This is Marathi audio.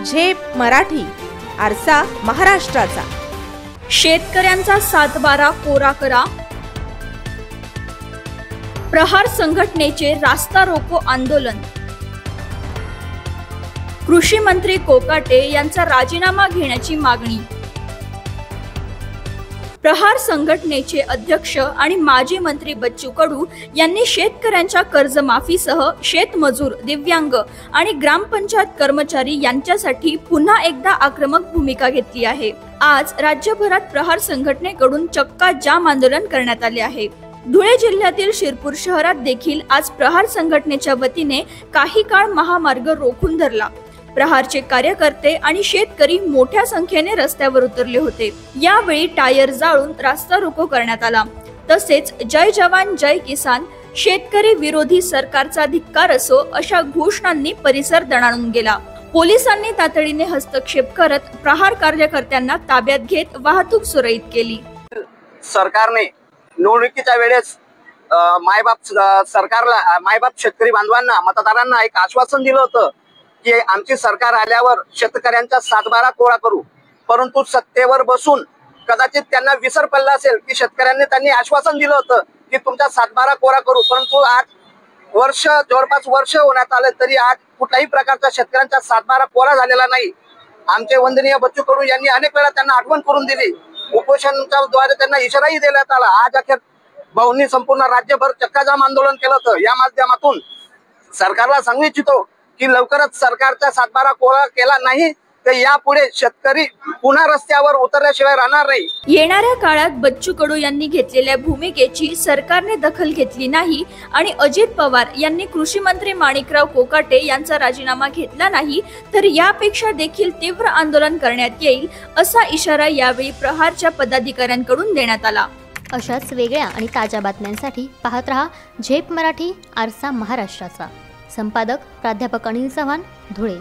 झेप मराठी, आरसा महाराष्ट्राचा। शेतकऱ्यांचा सातबारा कोरा करा। प्रहार संघटनेचे रास्ता रोको आंदोलन। कृषी मंत्री कोकाटे यांचा राजीनामा घेण्याची मागणी। प्रहार संघटनेचे अध्यक्ष आणि माजी मंत्री बच्चू कडू यांनी शेतकऱ्यांच्या कर्जमाफीसह शेतमजूर, दिव्यांग आणि ग्रामपंचायत कर्मचारी यांच्यासाठी पुन्हा एकदा आक्रमक भूमिका घेतली आहे। आज राज्यभरात प्रहार संघटनेकडून चक्का जाम आंदोलन करण्यात आले आहे। धुळे जिल्ह्यातील शिरपूर शहरात देखील आज प्रहार संघटनेच्या वतीने काही काळ महामार्ग रोखून धरला। प्रहारचे कार्यकर्ते आणि शेतकरी मोठ्या संख्येने रस्त्यावर उतरले होते। यावेळी टायर जाळून रास्ता रोको करण्यात आला। तसेच जय जवान जय किसान, शेतकरी विरोधी सरकारचा धिक्कार असो अशा घोषणांनी परिसर दणाणून गेला। पोलिसांनी तातडीने हस्तक्षेप करत प्रहार कार्यकर्त्यांना ताब्यात घेत वाहतूक सुरळीत केली। सरकारने निवडणुकीच्या वेळेस मायबाप शेतकरी बांधवांना, मतदारांना एक आश्वासन दिलं होतं की आमची सरकार आल्यावर शेतकऱ्यांचा सातबारा कोरा करू। परंतु सत्तेवर बसून कदाचित त्यांना विसर पडला असेल की त्यांनी आश्वासन दिलं होतं की तुमचा सातबारा कोरा करू, परंतु आज जवळपास वर्ष होण्यात आले तरी आज कुठल्याही प्रकारचा शेतकऱ्यांचा सातबारा कोरा झालेला नाही। आमचे वंदनीय बच्चू कडू यांनी अनेक वेळा त्यांना आठवण करून दिली, उपोषणाच्या द्वारे त्यांना इशाराही देण्यात आला। आज अखेर भाऊंनी संपूर्ण राज्यभर चक्काजाम आंदोलन केलं होतं। या माध्यमातून सरकारला सांगू इच्छितो की लवकरच सरकारचा सातबारा कोरा केला नाही तर यापुढे शेतकरी पुन्हा रस्त्यावर उतरल्याशिवाय राहणार नाही। येणाऱ्या काळात बच्चू कडू यांनी घेतलेल्या भूमिकेची सरकारने दखल घेतली नाही आणि अजित पवार यांनी कृषी मंत्री माणिकराव कोकाटे यांचा राजीनामा घेतला नाही तर यापेक्षा देखील तीव्र आंदोलन करण्यात येईल असा इशारा यावेळी प्रहारच्या पदाधिकाऱ्यांकडून देण्यात आला। अशाच वेगळ्या आणि ताज्या बातम्यांसाठी पाहत रहा झेप मराठी, आरसा महाराष्ट्राचा। संपादक प्राध्यापक अनिल चव्हाण, धुळे।